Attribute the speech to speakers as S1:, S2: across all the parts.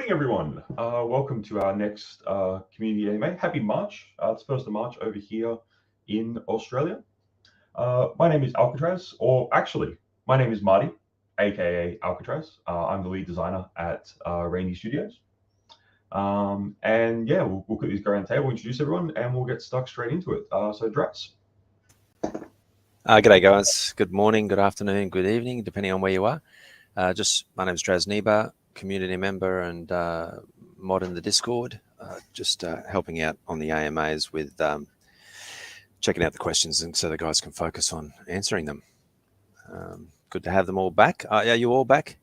S1: morning, everyone. Welcome to our next community AMA. Happy March. It's 1st of March over here in Australia. My name is Alcatraz, or actually, my name is Marty, aka Alcatraz. I'm the lead designer at Raini Studios. And yeah, we'll quickly go around the table, introduce everyone, and we'll get stuck straight into it. So, Drax.
S2: G'day guys, good morning, good afternoon, good evening, depending on where you are. My name is Draz Neba, community member and mod in the Discord, helping out on the AMAs with checking out the questions and so the guys can focus on answering them. Good to have them all back. Are you all back,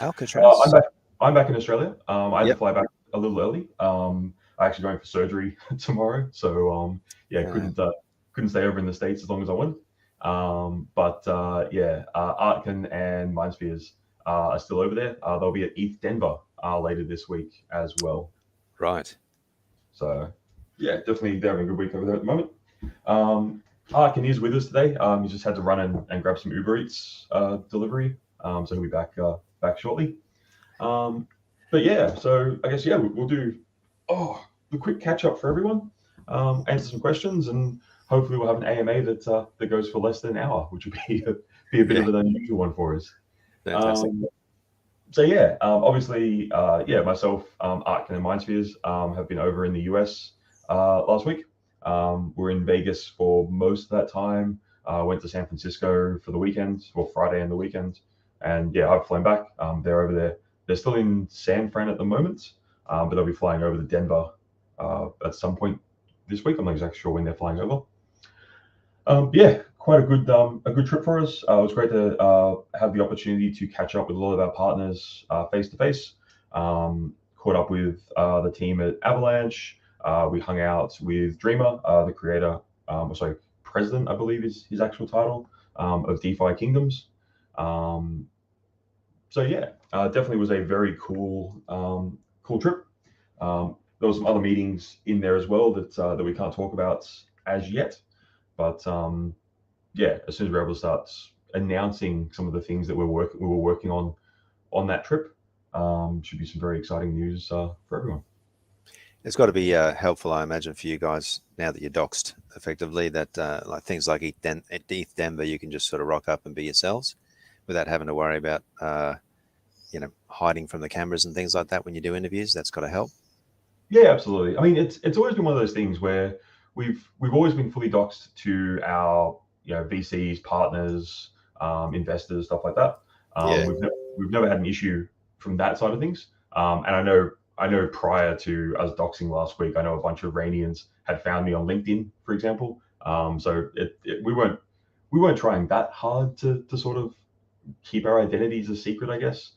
S2: Alcatraz?
S1: I'm back in Australia. I had to fly back a little early. I'm actually going for surgery tomorrow, so couldn't stay over in the States as long as I wanted. Artkin and Mindspheres are still over there. They'll be at ETH Denver later this week as well.
S2: Right.
S1: So, yeah, definitely they're having a good week over there at the moment. Artkin is with us today. He just had to run and grab some Uber Eats delivery, so he'll be back shortly. But yeah, so I guess we'll do the quick catch up for everyone, answer some questions, and hopefully we'll have an AMA that goes for less than an hour, which would be a bit of an unusual one for us.
S2: Fantastic.
S1: Obviously, myself, Artkin and Mindspheres have been over in the US last week. We're in Vegas for most of that time. Went to San Francisco for the weekend, or Friday and the weekend, and I've flown back. They're over there. They're still in San Fran at the moment, but they'll be flying over to Denver at some point this week. I'm not exactly sure when they're flying over. Quite a good trip for us. It was great to have the opportunity to catch up with a lot of our partners face to face. Caught up with the team at Avalanche. We hung out with Dreamer, the creator, president, I believe is his actual title, of DeFi Kingdoms. Definitely was a very cool trip. There were some other meetings in there as well that we can't talk about as yet. But as soon as we're able to start announcing some of the things that we were working on that trip, should be some very exciting news for everyone.
S2: It's got to be helpful, I imagine, for you guys now that you're doxed effectively. That like things like ETH Denver, you can just sort of rock up and be yourselves without having to worry about hiding from the cameras and things like that when you do interviews. That's got to help.
S1: Yeah, absolutely. I mean, it's always been one of those things where we've always been fully doxed to our VCs, partners, investors, stuff like that. We've never had an issue from that side of things. And I know prior to us doxing last week, I know a bunch of Rainians had found me on LinkedIn, for example. So we weren't trying that hard to sort of keep our identities a secret, I guess.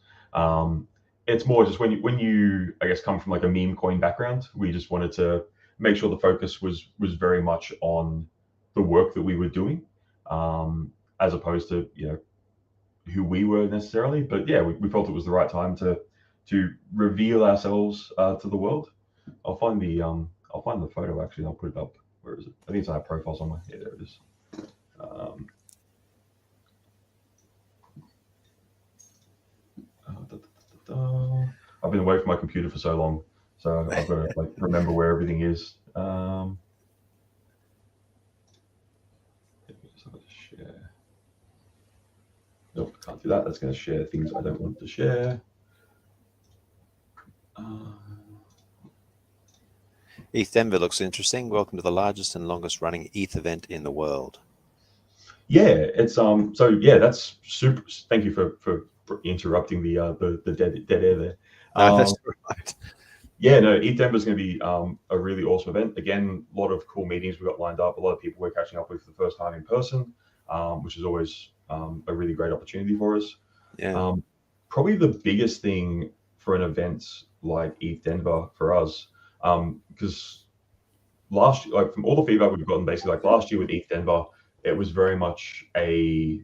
S1: It's more just when you I guess come from like a meme coin background, we just wanted to make sure the focus was very much on the work that we were doing, as opposed to who we were necessarily. But we felt it was the right time to reveal ourselves to the world. I'll find the photo actually. I'll put it up. Where is it? I think it's on our profile somewhere. Yeah, there it is. I've been away from my computer for so long, so I've got to remember where everything is. Share. Nope, can't do that. That's going to share things I don't want to share.
S2: ETH Denver looks interesting. Welcome to the largest and longest running ETH event in the world.
S1: Yeah, it's that's super. Thank you for interrupting the dead air there.
S2: No, that's right.
S1: ETH Denver is going to be a really awesome event. Again, a lot of cool meetings we got lined up. A lot of people we're catching up with for the first time in person, which is always a really great opportunity for us.
S2: Yeah.
S1: Probably the biggest thing for an event like ETH Denver for us, because last year, from all the feedback we've gotten, basically last year with ETH Denver, it was very much a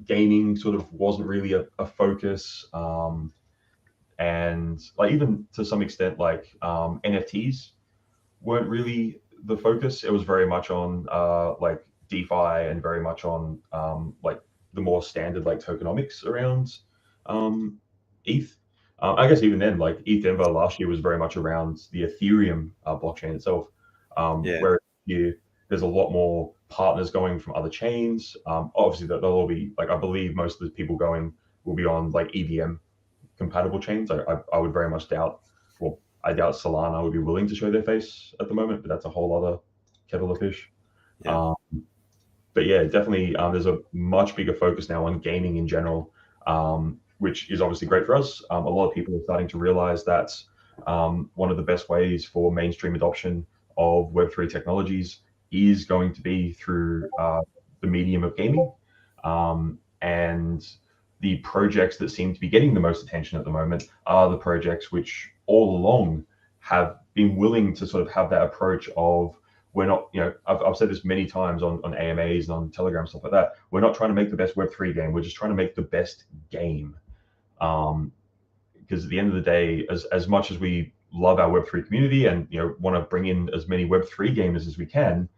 S1: gaming sort of wasn't really a focus. And even to some extent, NFTs weren't really the focus. It was very much on DeFi and very much on the more standard tokenomics around ETH. I guess even then, like ETH Denver last year was very much around the Ethereum blockchain itself,
S2: Yeah.
S1: where here there's a lot more partners going from other chains. Obviously, they'll all be like, I believe most of the people going will be on like EVM compatible chains. I would very much doubt, well, I doubt Solana would be willing to show their face at the moment, but that's a whole other kettle of fish.
S2: Yeah.
S1: But yeah, definitely, there's a much bigger focus now on gaming in general, which is obviously great for us. A lot of people are starting to realize that one of the best ways for mainstream adoption of Web3 technologies is going to be through the medium of gaming. And the projects that seem to be getting the most attention at the moment are the projects which all along have been willing to sort of have that approach of, we're not, I've said this many times on AMAs and on Telegram, stuff like that. We're not trying to make the best Web3 game. We're just trying to make the best game. Because at the end of the day, as much as we love our Web3 community and want to bring in as many Web3 gamers as we can,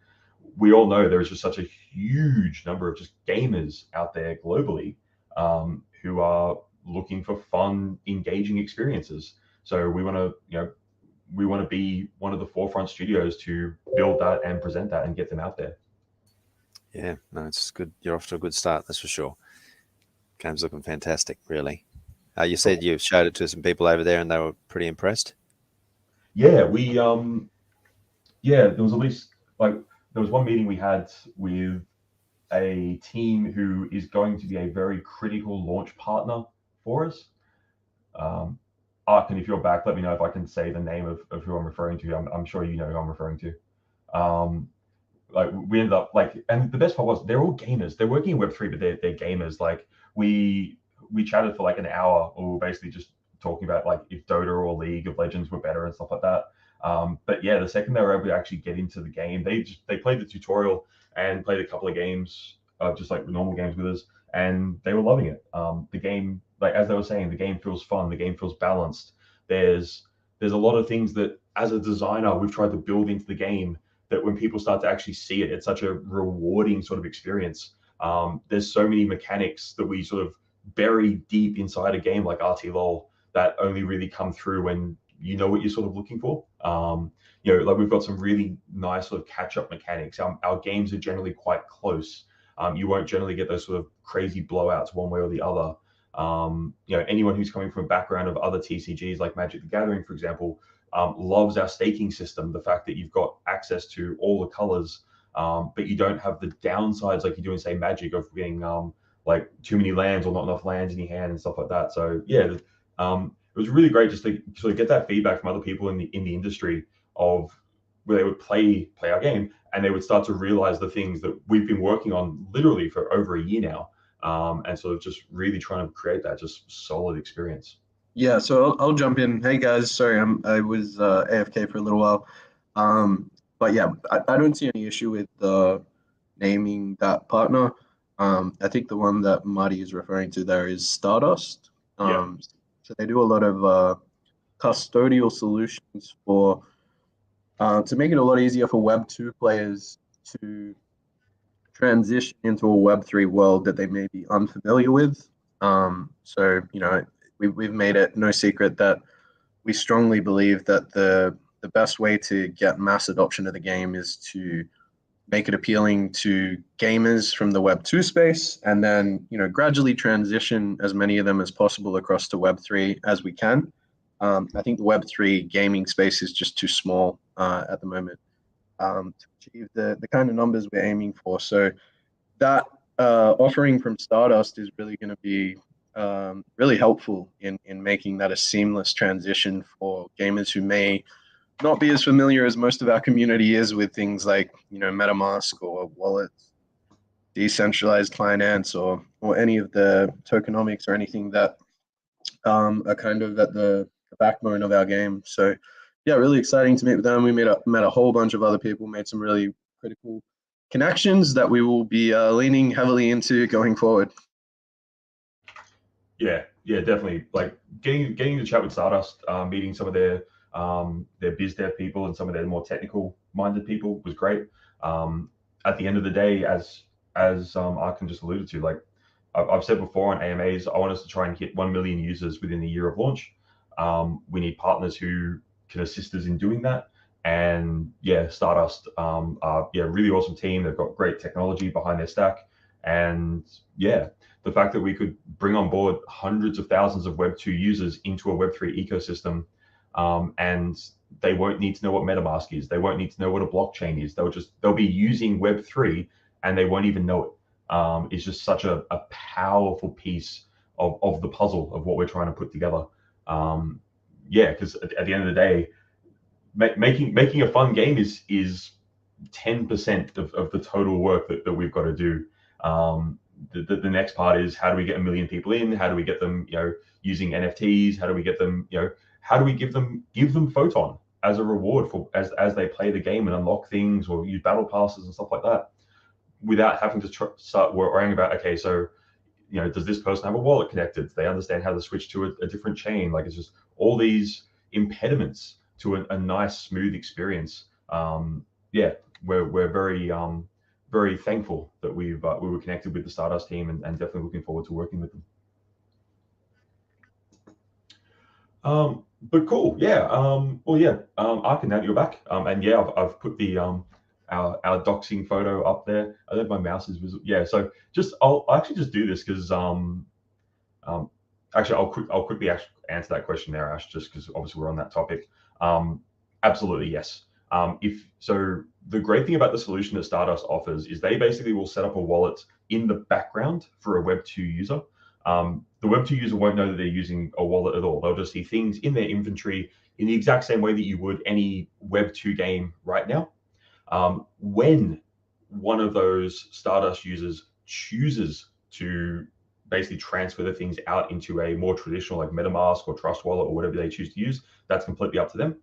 S1: we all know there is just such a huge number of just gamers out there globally, who are looking for fun, engaging experiences. So we want to be one of the forefront studios to build that and present that and get them out there.
S2: Yeah, no, it's good. You're off to a good start, that's for sure. Game's looking fantastic, really. You said you showed it to some people over there and they were pretty impressed.
S1: Yeah, there was at least like, there was one meeting we had with a team who is going to be a very critical launch partner for us. Arkin, if you're back, let me know if I can say the name of who I'm referring to. I'm sure you know who I'm referring to. Like we ended up like, and the best part was they're all gamers. They're working in Web3, but they're gamers. Like we chatted for like an hour, or we were basically just talking about like if Dota or League of Legends were better and stuff like that. But yeah, the second they were able to actually get into the game, they played the tutorial and played a couple of games, just like normal games with us, and they were loving it. The game, like as they were saying, the game feels fun. The game feels balanced. There's a lot of things that as a designer we've tried to build into the game that when people start to actually see it, it's such a rewarding sort of experience. There's so many mechanics that we sort of bury deep inside a game like RTLOL that only really come through when you know what you're sort of looking for. Like we've got some really nice sort of catch-up mechanics. Our games are generally quite close. You won't generally get those sort of crazy blowouts one way or the other. Anyone who's coming from a background of other TCGs like Magic the Gathering, for example, loves our staking system. The fact that you've got access to all the colors, but you don't have the downsides like you do in, say, Magic, of getting like too many lands or not enough lands in your hand and stuff like that. So yeah, it was really great just to sort of get that feedback from other people in the industry of where they would play our game and they would start to realize the things that we've been working on literally for over a year now, and sort of just really trying to create that just solid experience.
S3: Yeah, so I'll jump in. Hey guys, sorry, I was AFK for a little while, but yeah, I don't see any issue with naming that partner. I think the one that Marty is referring to there is Stardust.
S1: Yeah.
S3: So they do a lot of custodial solutions for to make it a lot easier for Web2 players to transition into a Web3 world that they may be unfamiliar with. So we've made it no secret that we strongly believe that the best way to get mass adoption of the game is to make it appealing to gamers from the Web2 space, and then gradually transition as many of them as possible across to Web3 as we can. I think the Web3 gaming space is just too small at the moment to achieve the kind of numbers we're aiming for. So that offering from Stardust is really going to be really helpful in making that a seamless transition for gamers who may not be as familiar as most of our community is with things like MetaMask or wallets, decentralized finance, or any of the tokenomics or anything that are kind of at the backbone of our game. So yeah, really exciting to meet with them. We met a whole bunch of other people, made some really critical connections that we will be leaning heavily into going forward.
S1: Yeah, definitely. Like getting to chat with Stardust, meeting some of their biz dev people and some of their more technical minded people was great. At the end of the day, as Arkin just alluded to, like I've said before on AMAs, I want us to try and hit 1 million users within the year of launch. We need partners who can assist us in doing that. And yeah, Stardust are really awesome team. They've got great technology behind their stack. And yeah, the fact that we could bring on board hundreds of thousands of Web2 users into a Web3 ecosystem, and they won't need to know what MetaMask is. They won't need to know what a blockchain is. They'll be using Web3 and they won't even know it. It's just such a powerful piece of the puzzle of what we're trying to put together. Yeah, because at the end of the day, making a fun game is 10% of the total work that we've got to do. The next part is, how do we get 1 million people in? How do we get them, using NFTs? How do we get them, how do we give them Photon as a reward for as they play the game and unlock things or use battle passes and stuff like that, without having to start worrying about, okay, so does this person have a wallet connected? Do they understand how to switch to a different chain? Like, it's just all these impediments to a nice, smooth experience. Yeah, we're very very thankful that we were connected with the Stardust team, and definitely looking forward to working with them. But cool, yeah. Well, yeah. Arkin, now you're back. And yeah, I've put the our doxing photo up there. I think my mouse is visible. Yeah. So I'll actually just do this because actually I'll quickly answer that question there, Ash, just because obviously we're on that topic. Absolutely, yes. If so, the great thing about the solution that Stardust offers is they basically will set up a wallet in the background for a Web2 user. The Web2 user won't know that they're using a wallet at all. They'll just see things in their inventory in the exact same way that you would any Web2 game right now. When one of those Stardust users chooses to basically transfer the things out into a more traditional, like MetaMask or Trust Wallet or whatever they choose to use, that's completely up to them.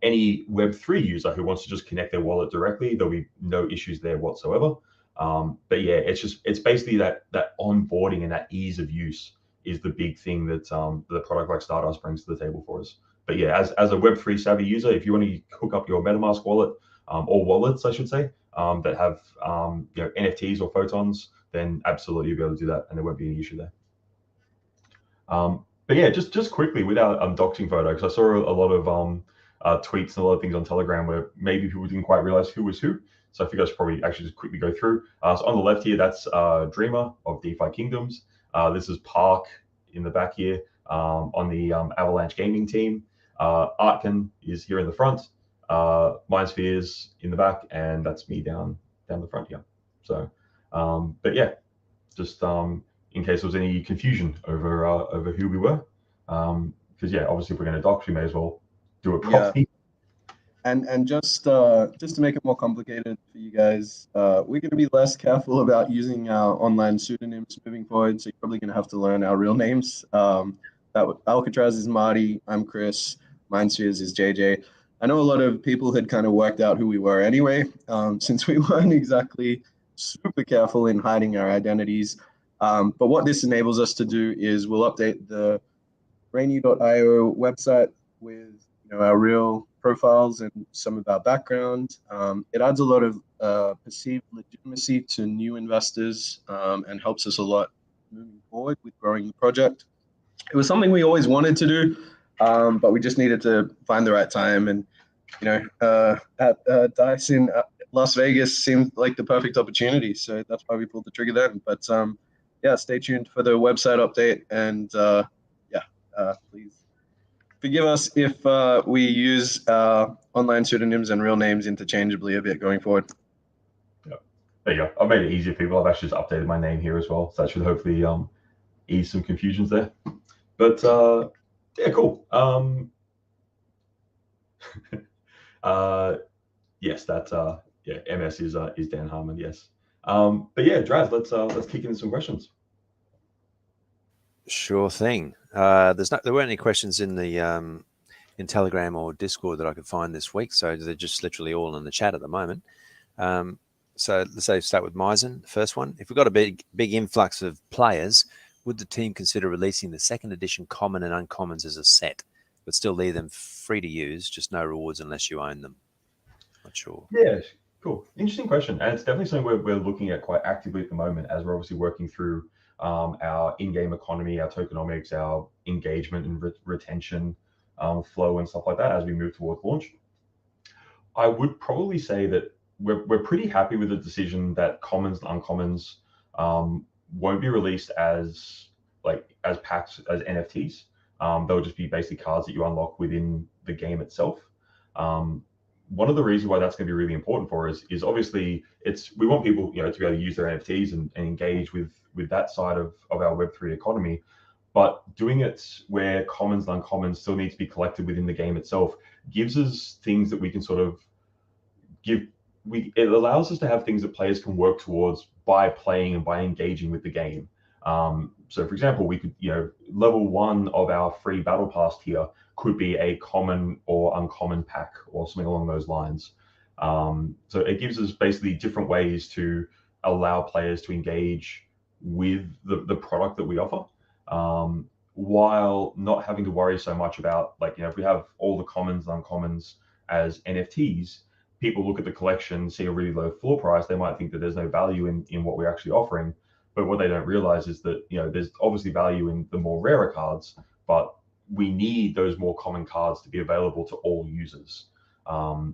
S1: Any Web3 user who wants to just connect their wallet directly, there'll be no issues there whatsoever. But yeah, it's basically that onboarding and that ease of use is the big thing that the product like Stardust brings to the table for us. But yeah, as a Web3 savvy user, if you want to hook up your MetaMask wallet, or wallets, I should say, that have NFTs or photons, then absolutely you'll be able to do that, and there won't be any issue there. But yeah, just quickly with our doxing photo, because I saw a lot of tweets and a lot of things on Telegram where maybe people didn't quite realize who was who. So I figured I should probably actually just quickly go through. So on the left here, that's Dreamer of DeFi Kingdoms. This is Park in the back here on the Avalanche Gaming team. Artkin is here in the front. Mindsphere's in the back, and that's me down the front here. So, but yeah, just in case there was any confusion over who we were, because yeah, obviously if we're going to dox, we may as well do it properly.
S3: Yeah. And just to make it more complicated for you guys, we're going to be less careful about using our online pseudonyms moving forward. So you're probably going to have to learn our real names. Alcatraz is Marty. I'm Chris. Mindspheres is JJ. I know a lot of people had kind of worked out who we were anyway, since we weren't exactly super careful in hiding our identities. But what this enables us to do is we'll update the Raini.io website with our real profiles and some of our background. It adds a lot of perceived legitimacy to new investors and helps us a lot moving forward with growing the project. It was something we always wanted to do, but we just needed to find the right time. And at DICE in Las Vegas seemed like the perfect opportunity, so that's why we pulled the trigger then. But yeah, stay tuned for the website update, and please forgive us if we use online pseudonyms and real names interchangeably a bit going forward.
S1: Yeah, there you go. I've made it easier for people. I've actually just updated my name here as well, so that should hopefully ease some confusions there. But yeah, cool. Yes, that's yeah, MS is Dan Harmon, yes. But yeah, Draz, let's kick into some questions.
S2: Sure thing. There weren't any questions in the in Telegram or Discord that I could find this week, so they're just literally all in the chat at the moment. So let's say start with Myzen, the first one. If we've got a big influx of players, would the team consider releasing the second edition common and uncommons as a set, but still leave them free to use, just no rewards unless you own them? Not sure.
S1: Yeah, cool. Interesting question. And it's definitely something we're looking at quite actively at the moment, as we're obviously working through our in-game economy, our tokenomics, our engagement and retention flow and stuff like that as we move towards launch. I would probably say that we're pretty happy with the decision that commons and uncommons won't be released as packs, as NFTs. They'll just be basically cards that you unlock within the game itself. One of the reasons why that's going to be really important for us is obviously we want people, to be able to use their NFTs and engage with that side of our Web3 economy, but doing it where commons and uncommons still need to be collected within the game itself gives us things that we can sort of it allows us to have things that players can work towards by playing and by engaging with the game. So for example, we could, level 1 of our free battle pass tier could be a common or uncommon pack or something along those lines. So it gives us basically different ways to allow players to engage with the product that we offer, while not having to worry so much about, if we have all the commons and uncommons as NFTs, people look at the collection, see a really low floor price, they might think that there's no value in what we're actually offering. But what they don't realize is that, there's obviously value in the more rarer cards, but we need those more common cards to be available to all users.
S3: I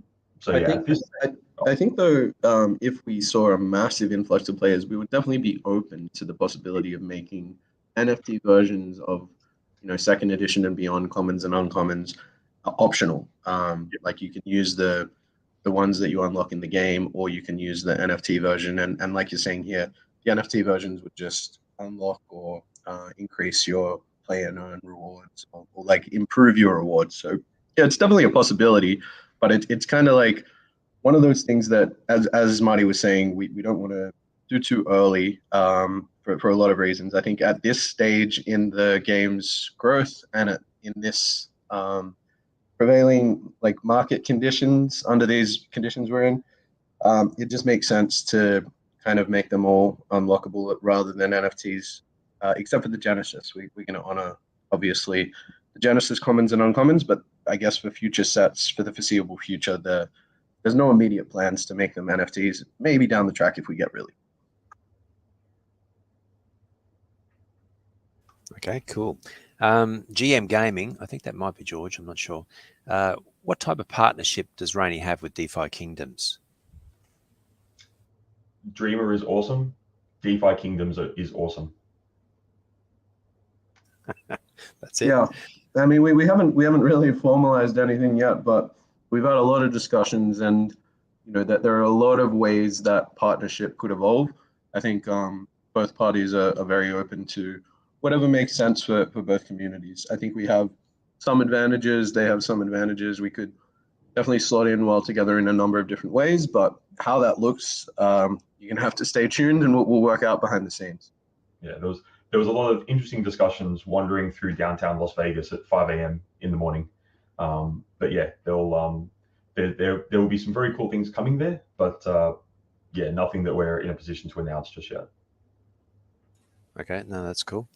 S3: think though, if we saw a massive influx of players, we would definitely be open to the possibility of making NFT versions of, second edition and beyond commons and uncommons optional. Like you can use the ones that you unlock in the game, or you can use the NFT version. And like you're saying here, the NFT versions would just unlock or increase your play and earn rewards, or improve your rewards. So yeah, it's definitely a possibility, but it's kind of like one of those things that, as Marty was saying, we don't want to do too early for a lot of reasons. I think at this stage in the game's growth and in this prevailing market conditions, under these conditions we're in, it just makes sense to kind of make them all unlockable rather than NFTs, except for the Genesis. We're going to honor, obviously, the Genesis commons and uncommons, but I guess for future sets, for the foreseeable future, there's no immediate plans to make them NFTs. Maybe down the track if we get really.
S2: Okay, cool. GM Gaming, I think that might be George, I'm not sure. What type of partnership does Raini have with DeFi Kingdoms?
S1: Dreamer is awesome. DeFi Kingdoms is awesome.
S2: That's it.
S3: Yeah, I mean, we haven't really formalized anything yet, but we've had a lot of discussions, and that there are a lot of ways that partnership could evolve. I think both parties are very open to whatever makes sense for both communities. I think we have some advantages, they have some advantages. We could definitely slot in well together in a number of different ways, but how that looks, you're gonna have to stay tuned, and we'll work out behind the scenes.
S1: Yeah, there was a lot of interesting discussions wandering through downtown Las Vegas at 5 a.m. in the morning. But yeah, there will be some very cool things coming there, but yeah, nothing that we're in a position to announce just yet.
S2: Okay, no, that's cool.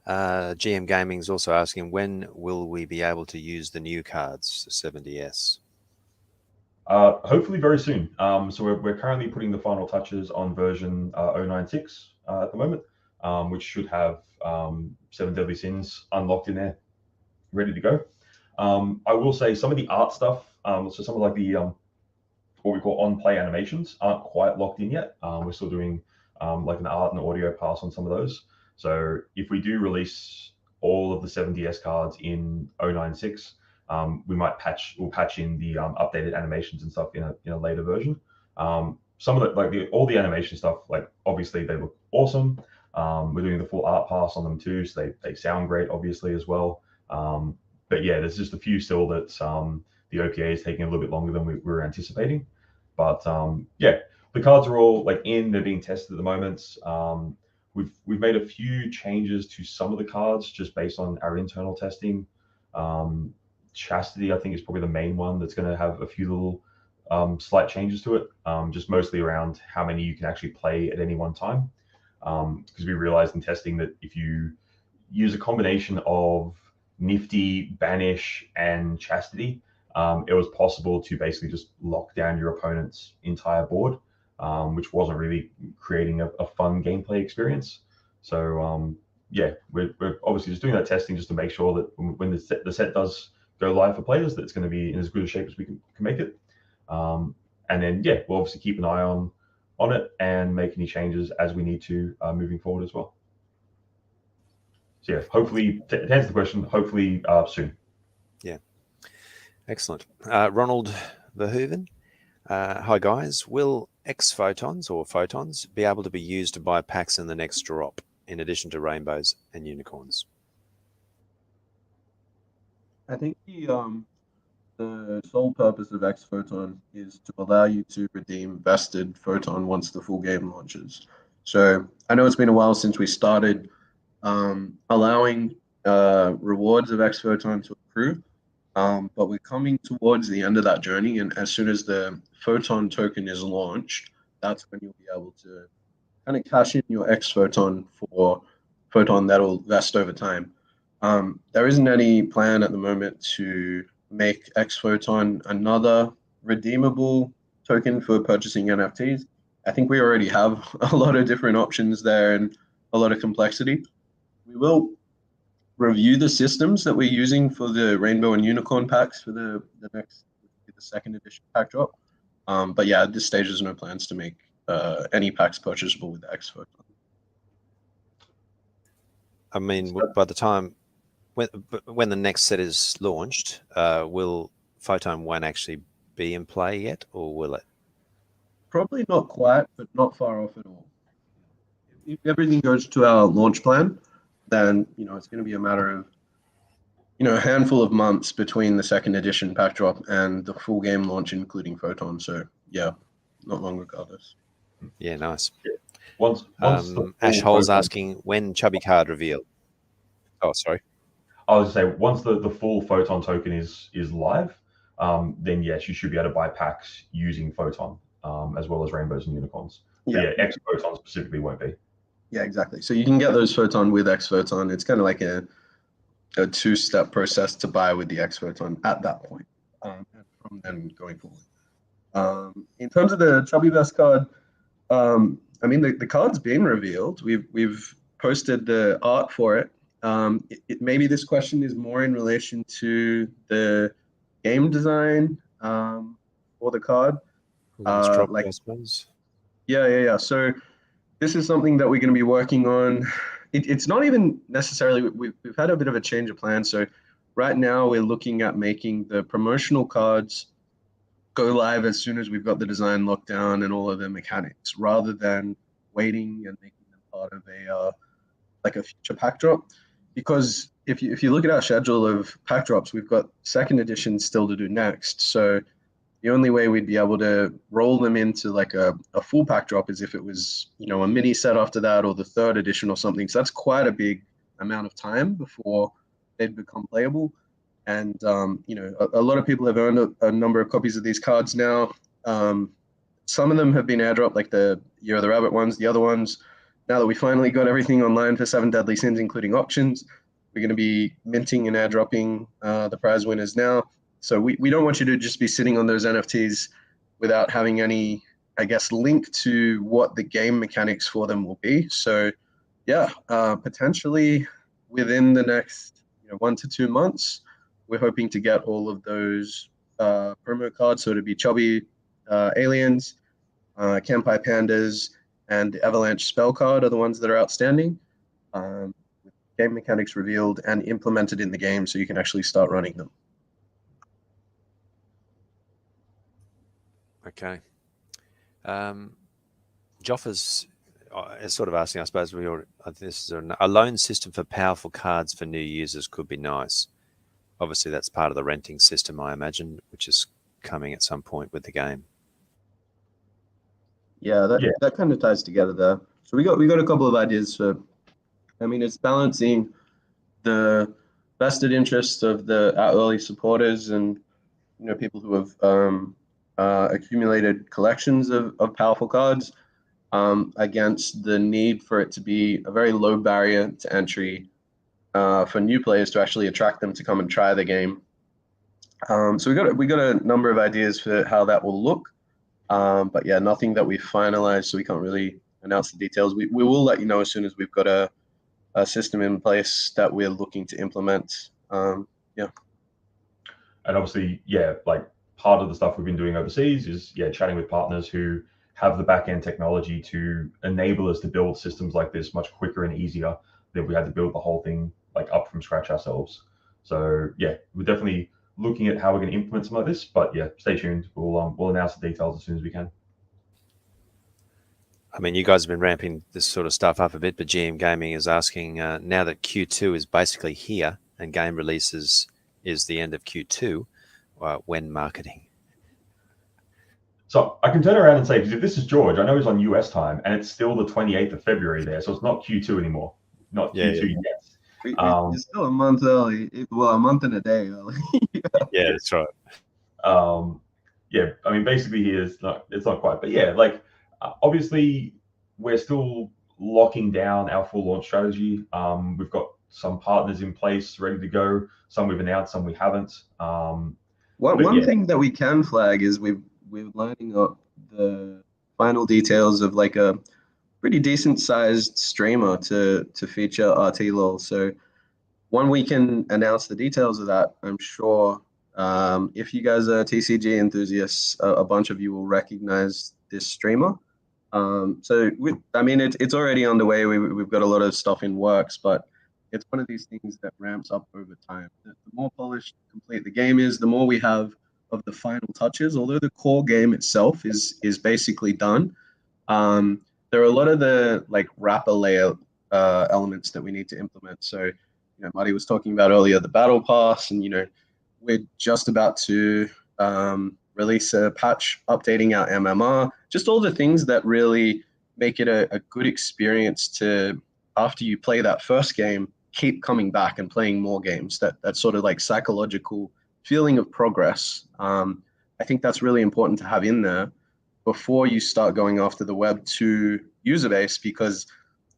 S2: GM Gaming is also asking, when will we be able to use the new cards, 70S?
S1: Hopefully very soon. So we're currently putting the final touches on version 096 at the moment, which should have 7 Deadly Sins unlocked in there, ready to go. I will say some of the art stuff, so some of the what we call on-play animations aren't quite locked in yet. We're still doing an art and audio pass on some of those. So if we do release all of the 7DS cards in 096, we'll patch in the updated animations and stuff in a later version. Some of all the animation stuff, obviously they look awesome. We're doing the full art pass on them too, so they sound great, obviously, as well. But yeah, there's just a few still that the OPA is taking a little bit longer than we were anticipating. But yeah, the cards are all they're being tested at the moment. We've made a few changes to some of the cards just based on our internal testing. Chastity, I think, is probably the main one that's going to have a few little slight changes to it, just mostly around how many you can actually play at any one time. Because we realized in testing that if you use a combination of Nifty, Banish, and Chastity, it was possible to basically just lock down your opponent's entire board, which wasn't really creating a fun gameplay experience. So yeah, we're obviously just doing that testing just to make sure that when the set does go live for players, that it's going to be in as good a shape as we can make it. And then yeah, we'll obviously keep an eye on it and make any changes as we need to moving forward as well. So yeah, hopefully to answer the question, hopefully soon.
S2: Yeah, excellent. Ronald Verhoeven. Hi guys, will X photons or photons be able to be used to buy packs in the next drop in addition to rainbows and unicorns?
S3: I think the sole purpose of X Photon is to allow you to redeem vested photon once the full game launches. So I know it's been a while since we started allowing rewards of X Photon to accrue, but we're coming towards the end of that journey. And as soon as the photon token is launched, that's when you'll be able to kind of cash in your X Photon for photon that'll vest over time. There isn't any plan at the moment to make X Photon another redeemable token for purchasing NFTs. I think we already have a lot of different options there and a lot of complexity. We will review the systems that we're using for the rainbow and unicorn packs for the second edition pack drop. But yeah, at this stage, there's no plans to make any packs purchasable with X Photon.
S2: I mean, by the time when the next set is launched, will Photon 1 actually be in play yet, or will it?
S3: Probably not quite, but not far off at all. If everything goes to our launch plan, then it's going to be a matter of a handful of months between the second edition pack drop and the full game launch, including Photon. So yeah, not long regardless.
S2: Yeah, nice.
S1: Yeah. Once
S2: Ash Hole's asking when chubby card reveal. Oh, sorry.
S1: I was going to say, once the full Photon token is live, then yes, you should be able to buy packs using Photon, as well as rainbows and unicorns. Yeah, X Photon specifically won't be.
S3: Yeah, exactly. So you can get those Photon with X Photon. It's kind of like a two-step process to buy with the X Photon at that point, and from then going forward. In terms of the Chubby Vest card, I mean the card's been revealed. We've posted the art for it. Maybe this question is more in relation to the game design for the card.
S2: I suppose.
S3: Yeah. So this is something that we're going to be working on. It's not even necessarily, we've had a bit of a change of plan. So right now we're looking at making the promotional cards go live as soon as we've got the design locked down and all of the mechanics, rather than waiting and making them part of a future pack drop. Because if you look at our schedule of pack drops, we've got second edition still to do next. So the only way we'd be able to roll them into like a full pack drop is if it was, a mini set after that or the third edition or something. So that's quite a big amount of time before they'd become playable. And, a lot of people have earned a number of copies of these cards now. Some of them have been airdropped, like the Year of the Rabbit ones. The other ones, now that we finally got everything online for 7 Deadly Sins, including auctions, we're going to be minting and airdropping the prize winners now. So we don't want you to just be sitting on those NFTs without having any, I guess, link to what the game mechanics for them will be. So yeah, potentially within the next 1 to 2 months, we're hoping to get all of those promo cards. So it'd be Chubby Aliens, Campai Pandas, and the Avalanche spell card are the ones that are outstanding. With game mechanics revealed and implemented in the game, so you can actually start running them.
S2: Okay. Joffa's is sort of asking, I suppose, this is a loan system for powerful cards for new users could be nice. Obviously, that's part of the renting system, I imagine, which is coming at some point with the game.
S3: Yeah, that kind of ties together there. So we got a couple of ideas for. I mean, it's balancing the vested interests of our early supporters and people who have accumulated collections of powerful cards against the need for it to be a very low barrier to entry for new players to actually attract them to come and try the game. So we got a number of ideas for how that will look, but yeah, nothing that we've finalized, so we can't really announce the details. We will let you know as soon as we've got a system in place that we're looking to implement. Yeah.
S1: And obviously, yeah, like part of the stuff we've been doing overseas is chatting with partners who have the back end technology to enable us to build systems like this much quicker and easier than we had to build the whole thing like up from scratch ourselves. So yeah, we're definitely looking at how we're going to implement some of this. But yeah, stay tuned. We'll announce the details as soon as we can.
S2: I mean, you guys have been ramping this sort of stuff up a bit, but GM Gaming is asking now that Q2 is basically here and game releases is the end of Q2, when marketing?
S1: So I can turn around and say, because if this is George, I know he's on US time, and it's still the 28th of February there, so it's not Q2 anymore. Not Q2 yet.
S3: We're still a month early. Well, a month and a day early.
S2: Yeah, that's right.
S1: Yeah, I mean, basically it's not quite, but yeah, like obviously we're still locking down our full launch strategy. We've got some partners in place ready to go. Some we've announced, some we haven't.
S3: One thing that we can flag is we're lining up the final details of like a pretty decent sized streamer to feature RTLOL. So when we can announce the details of that, I'm sure if you guys are TCG enthusiasts, a bunch of you will recognize this streamer. I mean, it's already underway. We've got a lot of stuff in works, but it's one of these things that ramps up over time. The more polished, complete the game is, the more we have of the final touches. Although the core game itself is basically done, there are a lot of the like wrapper layer elements that we need to implement. So, Marty was talking about earlier the battle pass, and we're just about to release a patch updating our MMR. Just all the things that really make it a good experience to, after you play that first game, keep coming back and playing more games. That sort of like psychological feeling of progress. I think that's really important to have in there before you start going after the Web 2 user base, because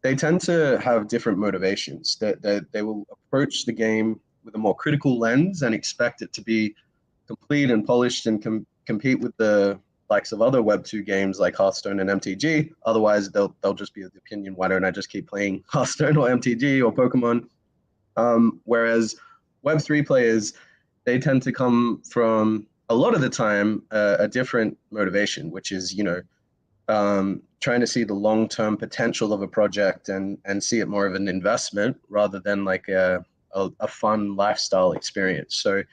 S3: they tend to have different motivations. They will approach the game with a more critical lens and expect it to be complete and polished and compete with the likes of other Web 2 games like Hearthstone and MTG. Otherwise, they'll just be of the opinion, why don't I just keep playing Hearthstone or MTG or Pokemon? Whereas Web 3 players, they tend to come from, a lot of the time, a different motivation, which is, trying to see the long-term potential of a project and see it more of an investment rather than like a fun lifestyle experience. So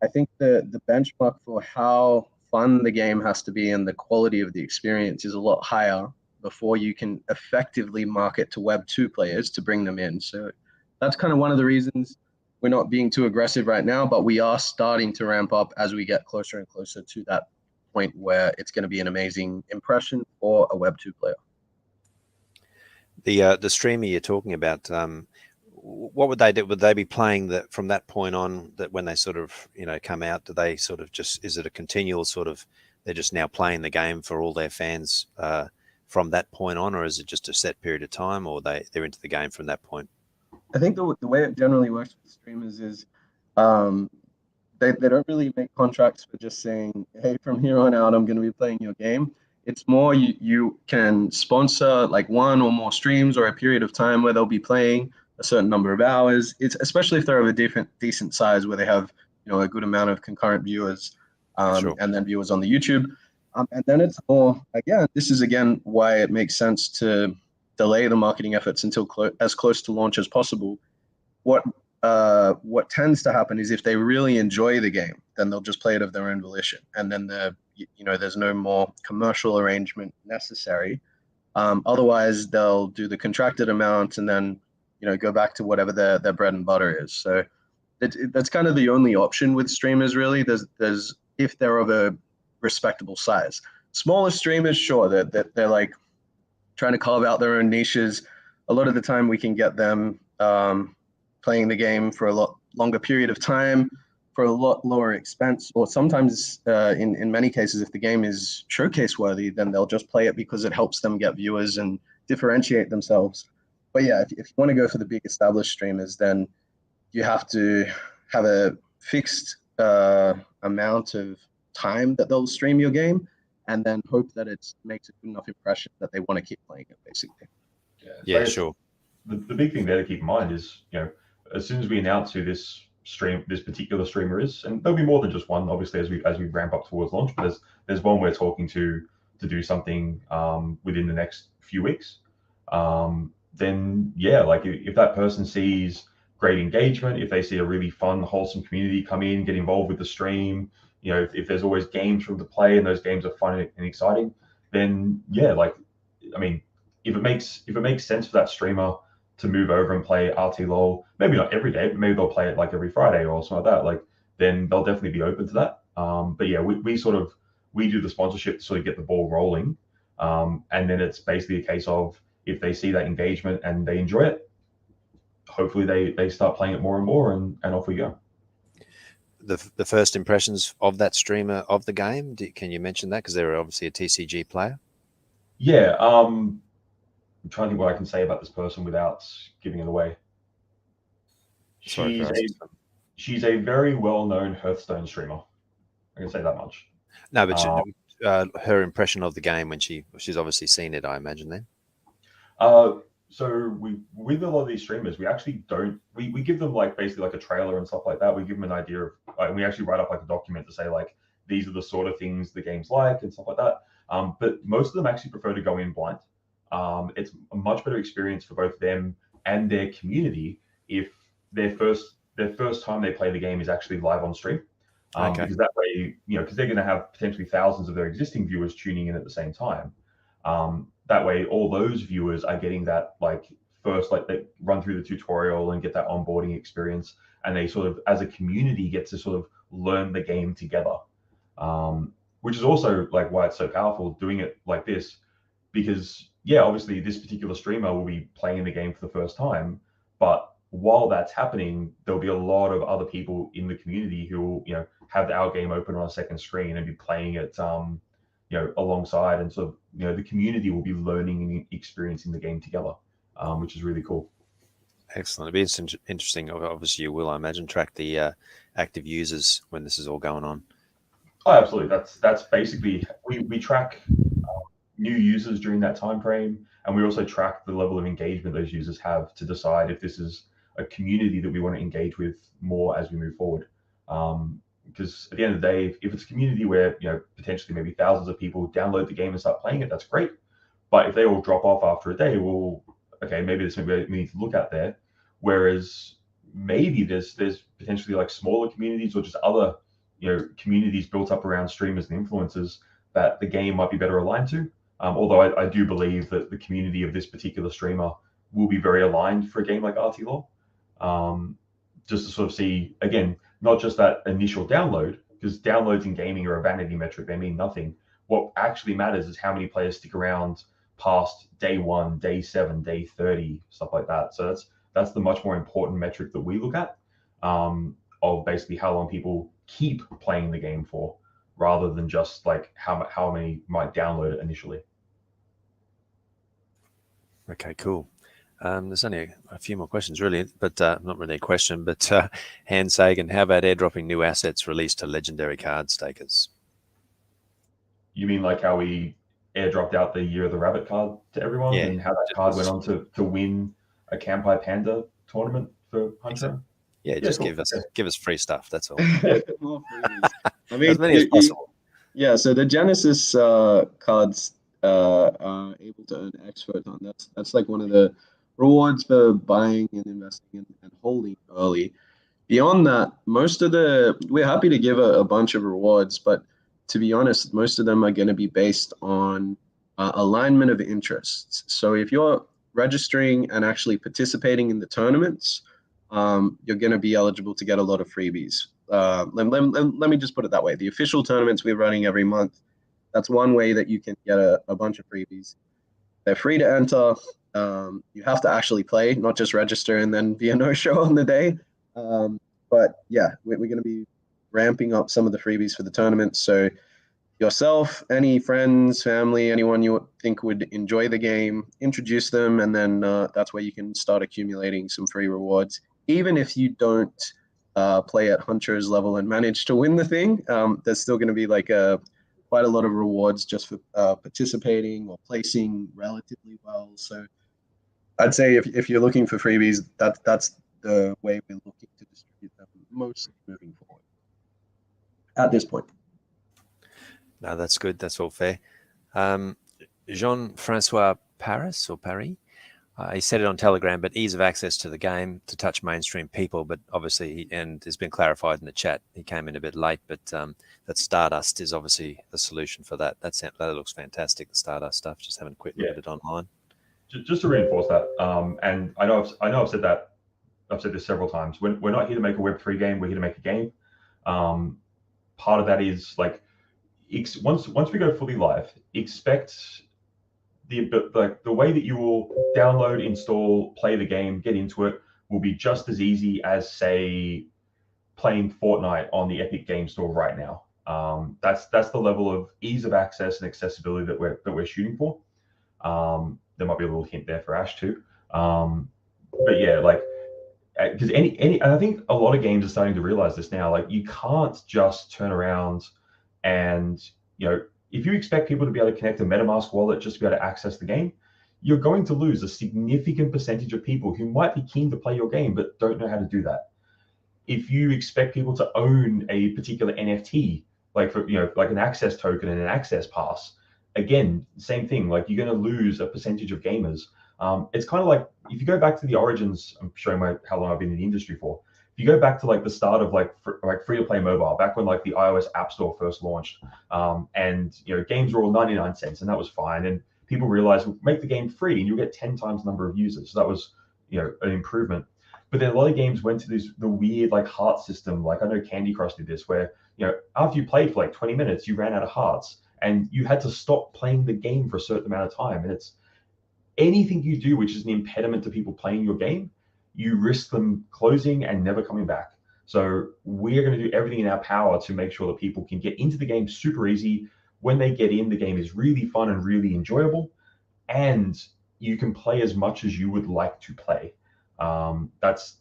S3: I think the benchmark for how fun the game has to be and the quality of the experience is a lot higher before you can effectively market to Web 2 players to bring them in. So that's kind of one of the reasons we're not being too aggressive right now, but we are starting to ramp up as we get closer and closer to that point where it's going to be an amazing impression for a Web 2 player.
S2: The streamer you're talking about, what would they do? Would they be playing that from that point on, that when they sort of, come out, do they sort of just, is it a continual sort of, they're just now playing the game for all their fans from that point on, or is it just a set period of time, or they're into the game from that point?
S3: I think the way it generally works with streamers is they don't really make contracts for just saying, hey, from here on out, I'm going to be playing your game. It's more you can sponsor like one or more streams or a period of time where they'll be playing a certain number of hours. It's especially if they're of a decent size where they have a good amount of concurrent viewers
S2: Sure.
S3: and then viewers on the YouTube. And then it's more, again, this is again why it makes sense to delay the marketing efforts until as close to launch as possible. What tends to happen is if they really enjoy the game, then they'll just play it of their own volition, and then there's no more commercial arrangement necessary. Otherwise, they'll do the contracted amount and then go back to whatever their bread and butter is. So that's kind of the only option with streamers, really. There's if they're of a respectable size. Smaller streamers, sure, they're like trying to carve out their own niches. A lot of the time, we can get them playing the game for a lot longer period of time for a lot lower expense, or sometimes in many cases, if the game is showcase worthy, then they'll just play it because it helps them get viewers and differentiate themselves. But yeah, if you want to go for the big established streamers, then you have to have a fixed amount of time that they'll stream your game. and then hope that it makes a good enough impression that they want to keep playing it, basically.
S2: Yeah, sure.
S1: The big thing there to keep in mind is, as soon as we announce who this particular streamer is, and there'll be more than just one, obviously, as we ramp up towards launch, but there's one we're talking to do something within the next few weeks. Then like if that person sees great engagement, if they see a really fun, wholesome community come in, get involved with the stream, if there's always games for them to play and those games are fun and exciting, then if it makes sense for that streamer to move over and play RTLOL, maybe not every day, but maybe they'll play it like every Friday or something like that, then they'll definitely be open to that. But yeah, we do the sponsorship to sort of get the ball rolling. And then it's basically a case of, if they see that engagement and they enjoy it, hopefully they start playing it more and more, and off we go.
S2: The first impressions of that streamer of the game, can you mention that? Because they're obviously a TCG player.
S1: Yeah, I'm trying to think what I can say about this person without giving it away. She's a very well-known Hearthstone streamer. I can say that much.
S2: No, but her impression of the game when she's obviously seen it, I imagine then.
S1: So with a lot of these streamers, we actually don't. We give them basically a trailer and stuff like that. We give them an idea of, and we actually write up a document to say these are the sort of things the game's like and stuff like that. But most of them actually prefer to go in blind. It's a much better experience for both them and their community if their first time they play the game is actually live on stream. Because that way, because they're going to have potentially thousands of their existing viewers tuning in at the same time. That way, all those viewers are getting that first, they run through the tutorial and get that onboarding experience, and they sort of, as a community, get to sort of learn the game together. Which is also why it's so powerful doing it like this, because obviously this particular streamer will be playing the game for the first time, but while that's happening, there'll be a lot of other people in the community who will, have our game open on a second screen and be playing it, alongside, and sort of, the community will be learning and experiencing the game together, which is really cool.
S2: Excellent. It'll be interesting. Obviously, you will, I imagine, track the active users when this is all going on.
S1: Oh, absolutely. That's basically, we track new users during that time frame, and we also track the level of engagement those users have to decide if this is a community that we want to engage with more as we move forward. Because at the end of the day, if it's a community where potentially maybe thousands of people download the game and start playing it, that's great. But if they all drop off after a day, well, okay, maybe there's something we need to look at there. Whereas maybe there's potentially smaller communities or just other communities built up around streamers and influencers that the game might be better aligned to. Although I do believe that the community of this particular streamer will be very aligned for a game like RTLOL. Just to sort of see, again, not just that initial download, because downloads in gaming are a vanity metric, they mean nothing. What actually matters is how many players stick around past day 1, day 7, day 30, stuff like that. So that's the much more important metric that we look at, of basically how long people keep playing the game for, rather than just how many might download it initially.
S2: Okay, cool. There's only a few more questions, really, but not really a question, but Hans Sagan, how about airdropping new assets released to legendary card stakers?
S1: You mean how we airdropped out the Year of the Rabbit card to everyone, and how that card went on to win a Kampai Panda tournament for Hunter?
S2: Yeah, just cool. give us free stuff. That's all.
S3: More freebies. I mean,
S2: as many as possible.
S3: So the Genesis cards are able to earn X Photon. That's one of the rewards for buying and investing and holding early. Beyond that, we're happy to give a bunch of rewards, but to be honest, most of them are going to be based on alignment of interests. So if you're registering and actually participating in the tournaments, you're going to be eligible to get a lot of freebies. Let me just put it that way. The official tournaments we're running every month, that's one way that you can get a bunch of freebies. They're free to enter. You have to actually play, not just register and then be a no-show on the day. But yeah, we're going to be ramping up some of the freebies for the tournament. So yourself, any friends, family, anyone you think would enjoy the game, introduce them, and then that's where you can start accumulating some free rewards. Even if you don't play at Hunter's level and manage to win the thing, there's still going to be a quite a lot of rewards just for participating or placing relatively well. So I'd say if you're looking for freebies, that's the way we're looking to distribute them mostly moving forward at this point.
S2: No, that's good. That's all fair. Jean-Francois Paris or Paris, he said it on Telegram, but ease of access to the game to touch mainstream people. But obviously, and it's been clarified in the chat, he came in a bit late, but that Stardust is obviously a solution for that. That looks fantastic, the Stardust stuff. Just having a quick look at it online.
S1: Just to reinforce that, and I know I've said that. I've said this several times. We're not here to make a Web3 game. We're here to make a game. Part of that is like once we go fully live, expect the way that you will download, install, play the game, get into it will be just as easy as, say, playing Fortnite on the Epic Game Store right now. That's the level of ease of access and accessibility that we're shooting for. There might be a little hint there for Ash too. But yeah, like, because and I think a lot of games are starting to realize this now. Like, you can't just turn around and, if you expect people to be able to connect a MetaMask wallet just to be able to access the game, you're going to lose a significant percentage of people who might be keen to play your game but don't know how to do that. If you expect people to own a particular NFT, like for like an access token and an access pass, again, same thing. Like, you're going to lose a percentage of gamers. It's kind of like, if you go back to the origins, I'm showing how long I've been in the industry for. If you go back to like the start of like free-to-play mobile, back when like the iOS App Store first launched, and games were all 99 cents, and that was fine. And people realized, well, make the game free, and you'll get 10 times the number of users. So that was an improvement. But then a lot of games went to the weird like heart system. Like, I know Candy Crush did this, where after you played for like 20 minutes, you ran out of hearts, and you had to stop playing the game for a certain amount of time. And it's anything you do which is an impediment to people playing your game, you risk them closing and never coming back. So we're going to do everything in our power to make sure that people can get into the game super easy. When they get in, the game is really fun and really enjoyable, and you can play as much as you would like to play. That's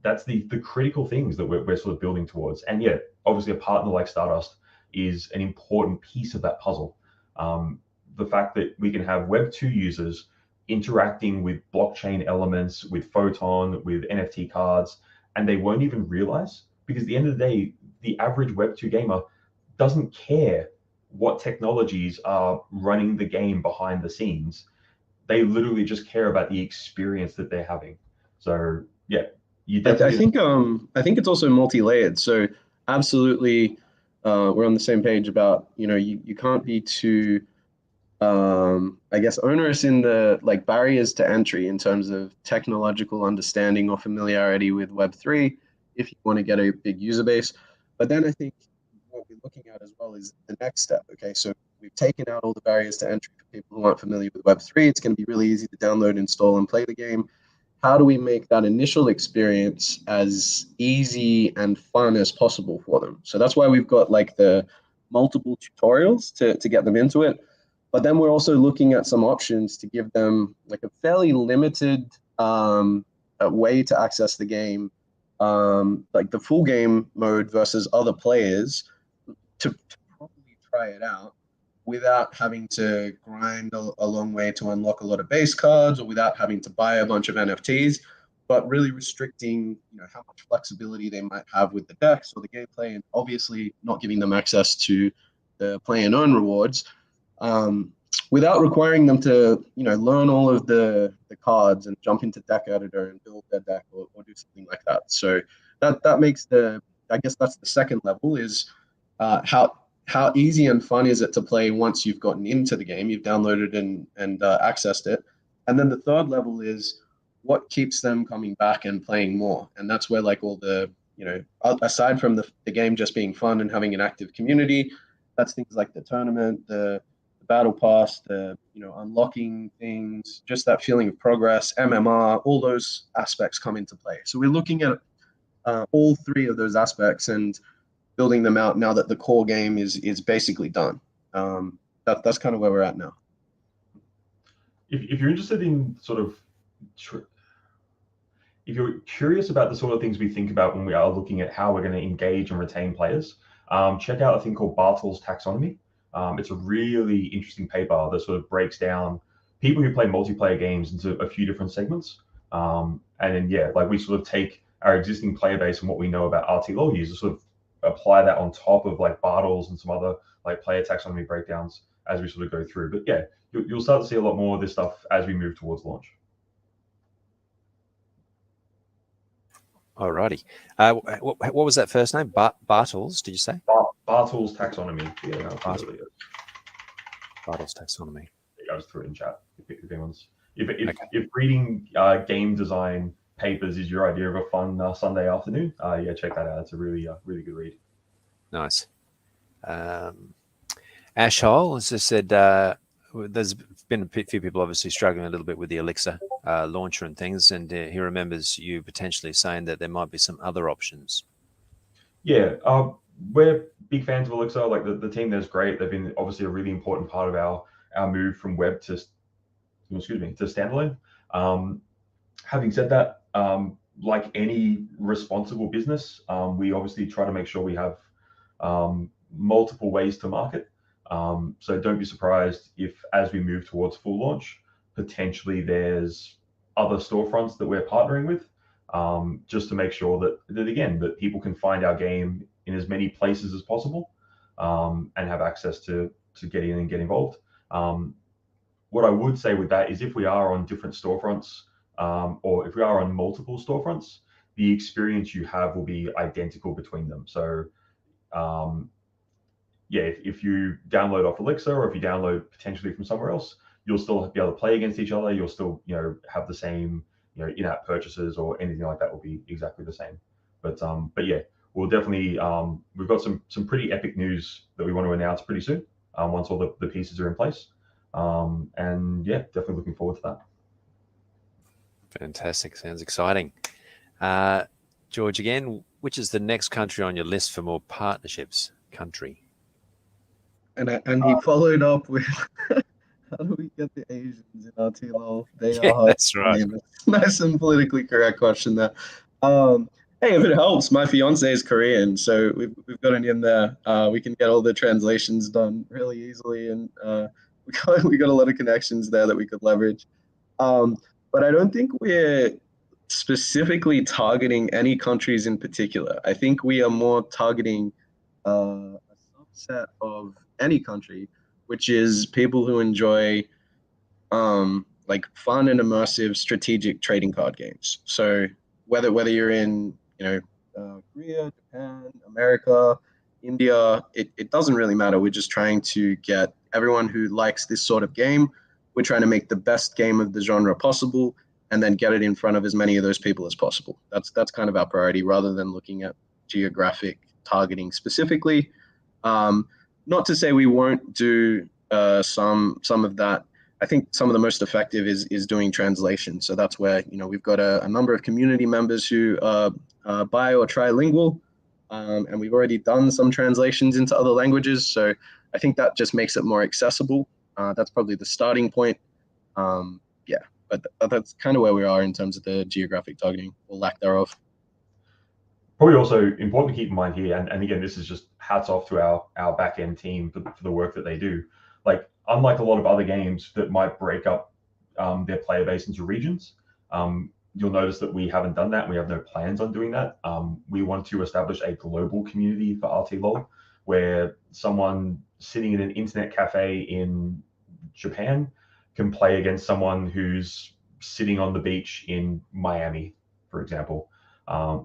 S1: the critical things that we're sort of building towards. And yeah, obviously a partner like Stardust is an important piece of that puzzle. The fact that we can have Web2 users interacting with blockchain elements, with Photon, with NFT cards, and they won't even realize, because at the end of the day, the average Web2 gamer doesn't care what technologies are running the game behind the scenes. They literally just care about the experience that they're having. So yeah, you definitely.
S3: I think it's also multi-layered. So absolutely, we're on the same page about you can't be too I guess onerous in the like barriers to entry in terms of technological understanding or familiarity with Web3 if you want to get a big user base. But then I think what we're looking at as well is the next step. Okay, so we've taken out all the barriers to entry for people who aren't familiar with Web3. It's going to be really easy to download, install, and play the game. How do we make that initial experience as easy and fun as possible for them? So that's why we've got like the multiple tutorials to get them into it. But then we're also looking at some options to give them like a fairly limited way to access the game, like the full game mode versus other players, to probably try it out without having to grind a long way to unlock a lot of base cards, or without having to buy a bunch of NFTs, but really restricting how much flexibility they might have with the decks or the gameplay, and obviously not giving them access to the play and earn rewards. Without requiring them to, learn all of the cards and jump into deck editor and build their deck or do something like that. So that makes I guess that's the second level, is how easy and fun is it to play once you've gotten into the game, you've downloaded and accessed it. And then the third level is what keeps them coming back and playing more. And that's where like all the, aside from the game just being fun and having an active community, that's things like the tournament, the battle pass, the unlocking things, just that feeling of progress, MMR, all those aspects come into play. So we're looking at all three of those aspects and building them out now that the core game is basically done. That's kind of where we're at now.
S1: If you're interested in sort of, if you're curious about the sort of things we think about when we are looking at how we're going to engage and retain players, check out a thing called Bartol's Taxonomy. It's a really interesting paper that sort of breaks down people who play multiplayer games into a few different segments. And then, yeah, like we sort of take our existing player base and what we know about RTLOL users, sort of apply that on top of like Bartles and some other like player taxonomy breakdowns as we sort of go through. But yeah, you'll start to see a lot more of this stuff as we move towards launch.
S2: Alrighty. What was that first name? Bartles, did you say?
S1: Bartles taxonomy. Yeah,
S2: Bartles taxonomy.
S1: I just threw it in chat. If reading game design papers is your idea of a fun Sunday afternoon, yeah, check that out. It's a really good read.
S2: Nice. Ashhole, as I said, there's been a few people obviously struggling a little bit with the Elixir launcher and things, and he remembers you potentially saying that there might be some other options.
S1: Yeah, we're big fans of Elixir. Like the team there's great. They've been obviously a really important part of our move from web to standalone. Having said that, like any responsible business, we obviously try to make sure we have multiple ways to market. So don't be surprised if, as we move towards full launch, potentially there's other storefronts that we're partnering with, just to make sure that people can find our game in as many places as possible, and have access to get in and get involved. What I would say with that is if we are on different storefronts, or if we are on multiple storefronts, the experience you have will be identical between them. So yeah, if you download off Elixir or if you download potentially from somewhere else, you'll still be able to play against each other. You'll still, have the same, in-app purchases or anything like that will be exactly the same. But yeah, we'll definitely, we've got some pretty epic news that we want to announce pretty soon, once all the pieces are in place. And yeah, definitely looking forward to that.
S2: Fantastic. Sounds exciting. George, again, which is the next country on your list for more partnerships? Country.
S3: And he followed up with, how do we get the Asians in RTLOL?
S2: That's right.
S3: Nice and politically correct question there. Hey, if it helps, my fiance is Korean, so we've got it in there. We can get all the translations done really easily, and we got a lot of connections there that we could leverage. But I don't think we're specifically targeting any countries in particular. I think we are more targeting a subset of any country, which is people who enjoy like fun and immersive strategic trading card games. So whether you're in Korea, Japan, America, India, it doesn't really matter. We're just trying to get everyone who likes this sort of game. We're trying to make the best game of the genre possible and then get it in front of as many of those people as possible. That's kind of our priority, rather than looking at geographic targeting specifically. Not to say we won't do some of that. I think some of the most effective is doing translation. So that's where we've got a number of community members who are bi or trilingual, and we've already done some translations into other languages. So I think that just makes it more accessible. That's probably the starting point. Yeah, but that's kind of where we are in terms of the geographic targeting or lack thereof.
S1: Probably also important to keep in mind here, and again, this is just hats off to our back end team for the work that they do. Like, unlike a lot of other games that might break up their player base into regions, you'll notice that we haven't done that. We have no plans on doing that. We want to establish a global community for RTLOL, where someone sitting in an internet cafe in Japan can play against someone who's sitting on the beach in Miami, for example.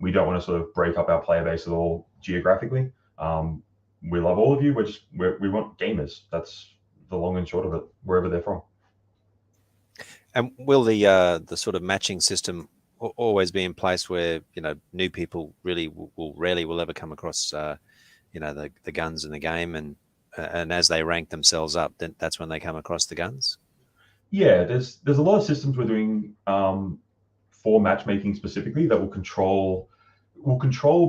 S1: We don't want to sort of break up our player base at all geographically. We love all of you. We want gamers. That's the long and short of it, wherever they're from.
S2: And will the sort of matching system always be in place where new people really rarely will ever come across the guns in the game, and as they rank themselves up, then that's when they come across the guns?
S1: Yeah, there's a lot of systems we're doing for matchmaking specifically that will control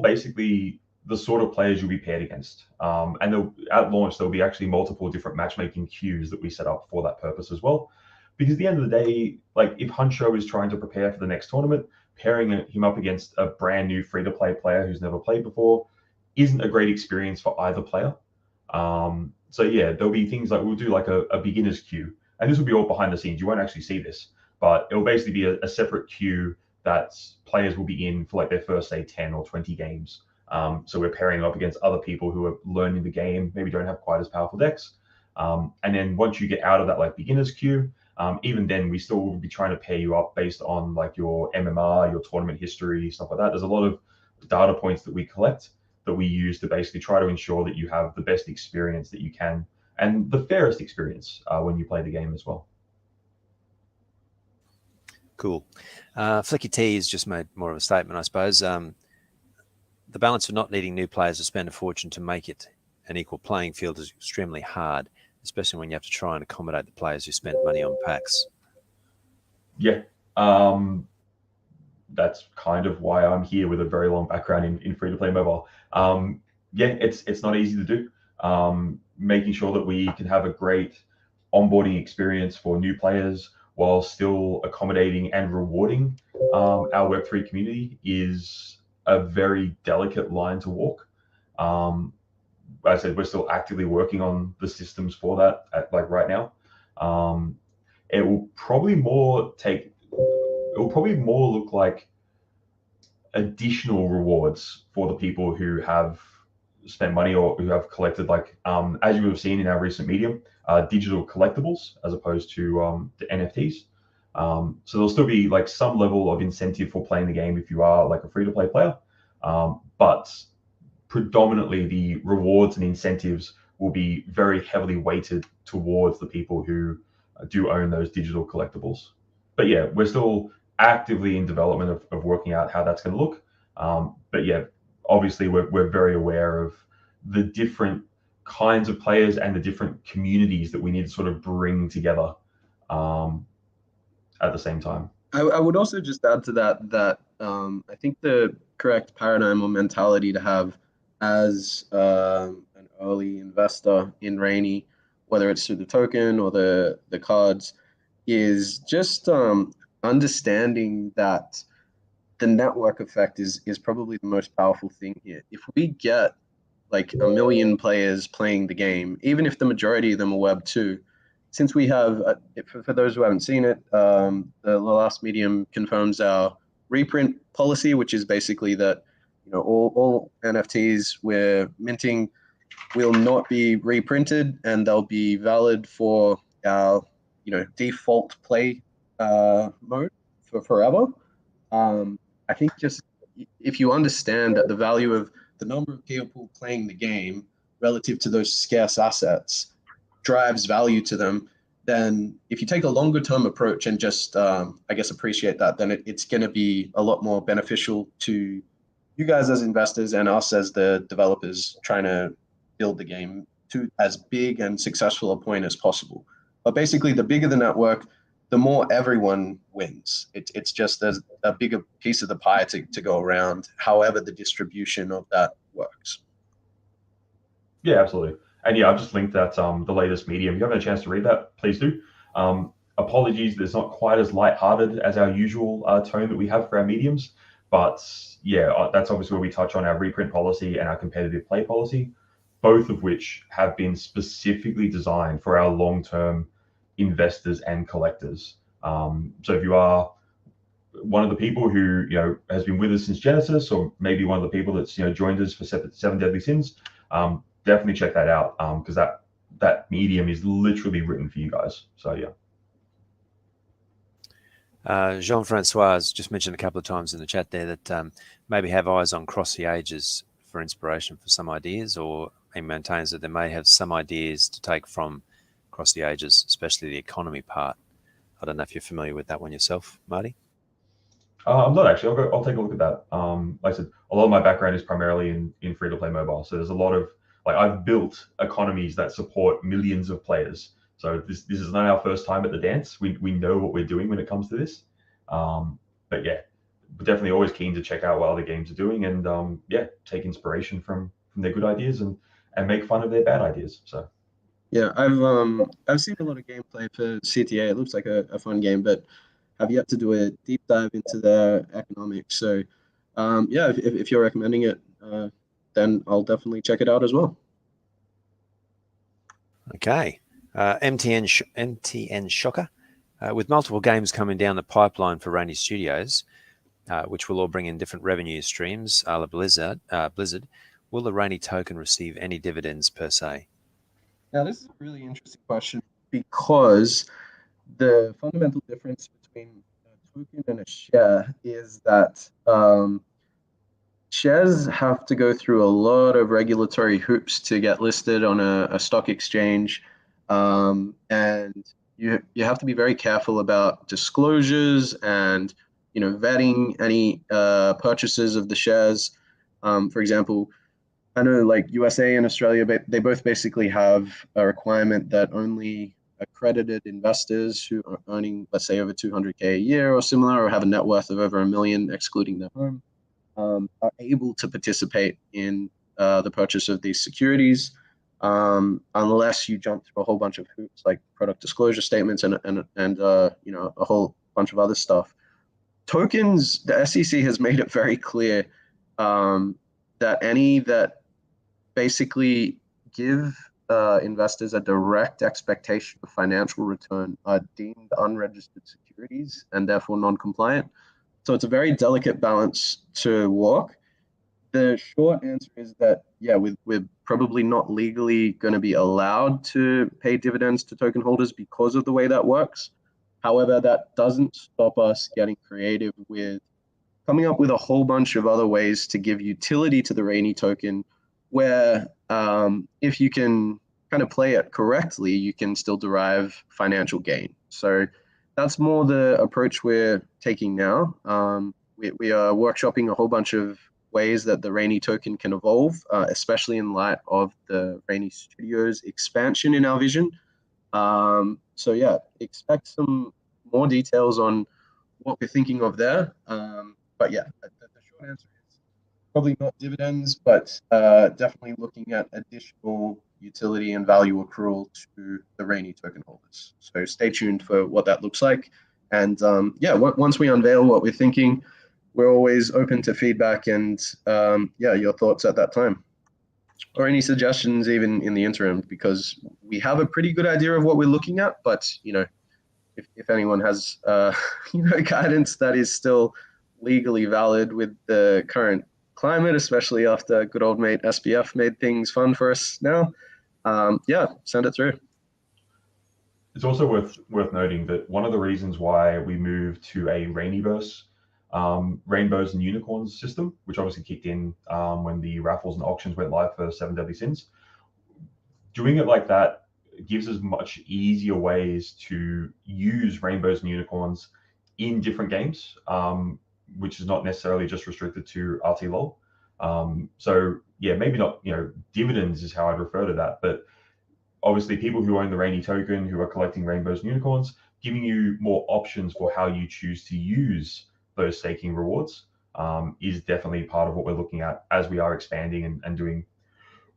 S1: basically the sort of players you'll be paired against. And at launch, there'll be actually multiple different matchmaking queues that we set up for that purpose as well. Because at the end of the day, like if Huncho is trying to prepare for the next tournament, pairing him up against a brand new free-to-play player who's never played before isn't a great experience for either player. So yeah, there'll be things like we'll do like a beginner's queue, and this will be all behind the scenes. You won't actually see this, but it'll basically be a separate queue that players will be in for like their first, say, 10 or 20 games. So we're pairing up against other people who are learning the game, maybe don't have quite as powerful decks. And then once you get out of that like beginner's queue, even then we still will be trying to pair you up based on like your MMR, your tournament history, stuff like that. There's a lot of data points that we collect that we use to basically try to ensure that you have the best experience that you can and the fairest experience when you play the game as well.
S2: Cool. Flicky T has just made more of a statement, I suppose. The balance of not needing new players to spend a fortune to make it an equal playing field is extremely hard, especially when you have to try and accommodate the players who spent money on packs.
S1: Yeah. That's kind of why I'm here with a very long background in free-to-play mobile. Yeah, it's not easy to do. Making sure that we can have a great onboarding experience for new players while still accommodating and rewarding our Web3 community is a very delicate line to walk. As I said, we're still actively working on the systems for that like right now. It will probably more look like additional rewards for the people who have spent money or who have collected, like as you would have seen in our recent medium, digital collectibles as opposed to the NFTs. So there'll still be like some level of incentive for playing the game if you are like a free-to-play player, but predominantly the rewards and incentives will be very heavily weighted towards the people who do own those digital collectibles. But yeah, we're still actively in development of working out how that's going to look. But yeah, obviously we're very aware of the different kinds of players and the different communities that we need to sort of bring together at the same time.
S3: I would also just add to that I think the correct paradigm or mentality to have as an early investor in Rainy, whether it's through the token or the cards, is just understanding that the network effect is probably the most powerful thing here. If we get like 1 million players playing the game, even if the majority of them are Web 2, since we have, for those who haven't seen it, the last medium confirms our reprint policy, which is basically that all NFTs we're minting will not be reprinted, and they'll be valid for our default play mode for forever. I think just if you understand that the value of the number of people playing the game relative to those scarce assets drives value to them, then if you take a longer term approach and just, I guess, appreciate that, then it's going to be a lot more beneficial to you guys as investors and us as the developers trying to build the game to as big and successful a point as possible. But basically, the bigger the network, the more everyone wins. It's just there's a bigger piece of the pie to go around, however the distribution of that works.
S1: Yeah, absolutely. And yeah, I've just linked that the latest medium. If you haven't a chance to read that, please do. Apologies, it's not quite as lighthearted as our usual tone that we have for our mediums. But yeah, that's obviously where we touch on our reprint policy and our competitive play policy, both of which have been specifically designed for our long-term investors and collectors. So if you are one of the people who has been with us since Genesis, or maybe one of the people that's joined us for Seven Deadly Sins, definitely check that out because that medium is literally written for you guys. So yeah.
S2: Jean-Francois has just mentioned a couple of times in the chat there that maybe have eyes on Cross the Ages for inspiration for some ideas, or he maintains that they may have some ideas to take from Cross the Ages, especially the economy part. I don't know if you're familiar with that one yourself, Marty.
S1: I'm not actually. I'll take a look at that. Like I said, a lot of my background is primarily in free-to-play mobile. So there's a lot of I've built economies that support millions of players. So this is not our first time at the dance. We know what we're doing when it comes to this. But yeah, we're definitely always keen to check out what other games are doing and yeah, take inspiration from their good ideas and make fun of their bad ideas. So
S3: yeah, I've seen a lot of gameplay for CTA. It looks like a fun game, but have yet to do a deep dive into their economics. So yeah, if you're recommending it, then I'll definitely check it out as well.
S2: Okay. MTN Shocker. With multiple games coming down the pipeline for Rainy Studios, which will all bring in different revenue streams, a la Blizzard, will the Rainy token receive any dividends per se?
S3: Now, this is a really interesting question because the fundamental difference between a token and a share is that shares have to go through a lot of regulatory hoops to get listed on a stock exchange, and you have to be very careful about disclosures and vetting any purchases of the shares. For example, I know like USA and Australia, they both basically have a requirement that only accredited investors who are earning, let's say, over 200K a year or similar, or have a net worth of over $1 million, excluding their home, are able to participate in the purchase of these securities, unless you jump through a whole bunch of hoops like product disclosure statements and a whole bunch of other stuff. Tokens, the SEC has made it very clear that any that basically give investors a direct expectation of financial return are deemed unregistered securities and therefore non-compliant. So it's a very delicate balance to walk. The short answer is that, yeah, we're probably not legally going to be allowed to pay dividends to token holders because of the way that works. However, that doesn't stop us getting creative with coming up with a whole bunch of other ways to give utility to the Rainy token, where if you can kind of play it correctly, you can still derive financial gain. So that's more the approach we're taking now. We are workshopping a whole bunch of ways that the Rainy token can evolve, especially in light of the Raini Studios expansion in our vision. So yeah, expect some more details on what we're thinking of there. But yeah, the short answer is probably not dividends, but definitely looking at additional utility and value accrual to the Rainy token holders. So stay tuned for what that looks like. And yeah, once we unveil what we're thinking, we're always open to feedback and yeah, your thoughts at that time, or any suggestions even in the interim, because we have a pretty good idea of what we're looking at. But if anyone has guidance that is still legally valid with the current climate, especially after good old mate SBF made things fun for us now, yeah, send it through.
S1: It's also worth noting that one of the reasons why we moved to a Rainiverse, Rainbows and Unicorns system, which obviously kicked in when the raffles and auctions went live for 7 Deadly Sins, doing it like that gives us much easier ways to use Rainbows and Unicorns in different games, which is not necessarily just restricted to RTLOL. So yeah, maybe not, dividends is how I'd refer to that, but obviously people who own the Rainy token, who are collecting Rainbows and Unicorns, giving you more options for how you choose to use those staking rewards is definitely part of what we're looking at as we are expanding and doing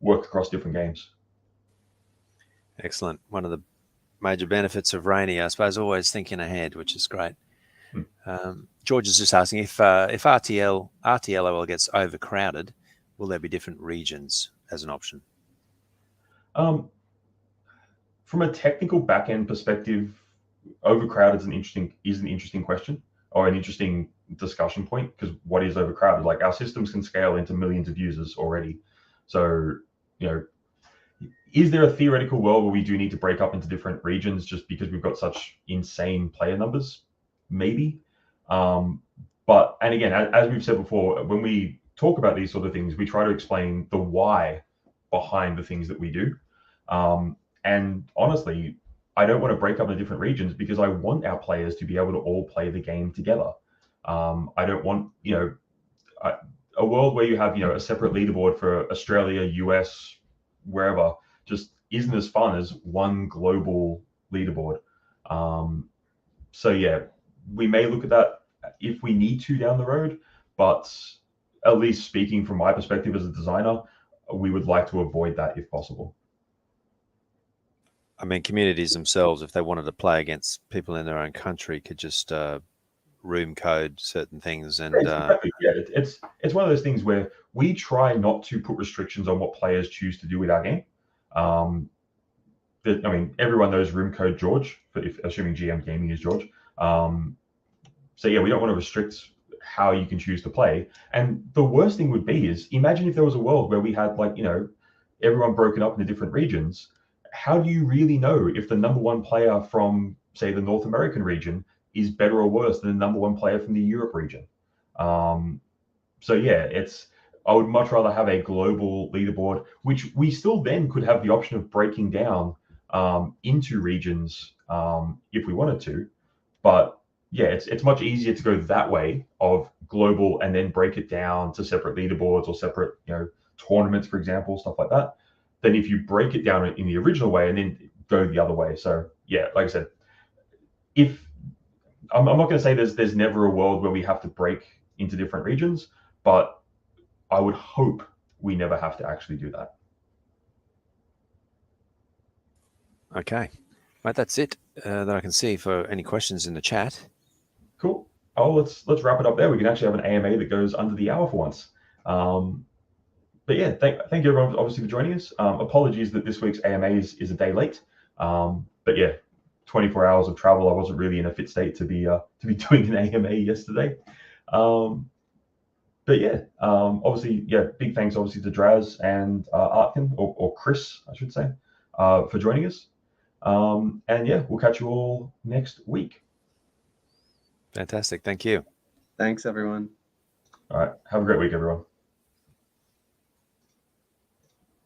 S1: work across different games.
S2: Excellent. One of the major benefits of Rainy, I suppose, always thinking ahead, which is great. George is just asking if RTLOL gets overcrowded, will there be different regions as an option?
S1: From a technical back-end perspective, overcrowded is an interesting question, or an interesting discussion point, because what is overcrowded? Like, our systems can scale into millions of users already. So, is there a theoretical world where we do need to break up into different regions just because we've got such insane player numbers? Maybe. But, and again, as we've said before, when we talk about these sort of things, we try to explain the why behind the things that we do. And honestly, I don't want to break up into different regions because I want our players to be able to all play the game together. I don't want, a world where you have, a separate leaderboard for Australia, US, wherever, just isn't as fun as one global leaderboard. So yeah, we may look at that if we need to down the road, but at least speaking from my perspective as a designer, we would like to avoid that if possible.
S2: I mean, communities themselves, if they wanted to play against people in their own country, could just room code certain things. And
S1: exactly. Yeah, it's one of those things where we try not to put restrictions on what players choose to do with our game. I mean, everyone knows room code George, but assuming GM Gaming is George. So yeah, we don't want to restrict how you can choose to play. And the worst thing would be is, imagine if there was a world where we had, like, you know, everyone broken up into different regions. How do you really know if the number one player from, say, the North American region is better or worse than the number one player from the Europe region? So yeah, I would much rather have a global leaderboard, which we still then could have the option of breaking down into regions if we wanted to. But yeah, it's much easier to go that way of global and then break it down to separate leaderboards or separate, you know, tournaments, for example, stuff like that, than if you break it down in the original way and then go the other way. So yeah, like I said, if I'm not going to say there's never a world where we have to break into different regions, but I would hope we never have to actually do that.
S2: Okay, right, that's it that I can see for any questions in the chat.
S1: Cool. Oh, let's wrap it up there. We can actually have an AMA that goes under the hour for once. But yeah, thank you everyone, obviously, for joining us. Apologies that this week's AMA is a day late. But yeah, 24 hours of travel. I wasn't really in a fit state to be doing an AMA yesterday. But yeah, obviously, yeah, big thanks obviously to Draz and Artkin, or Chris, I should say, for joining us. And yeah, we'll catch you all next week.
S2: Fantastic. Thank you.
S3: Thanks, everyone.
S1: All right. Have a great week, everyone.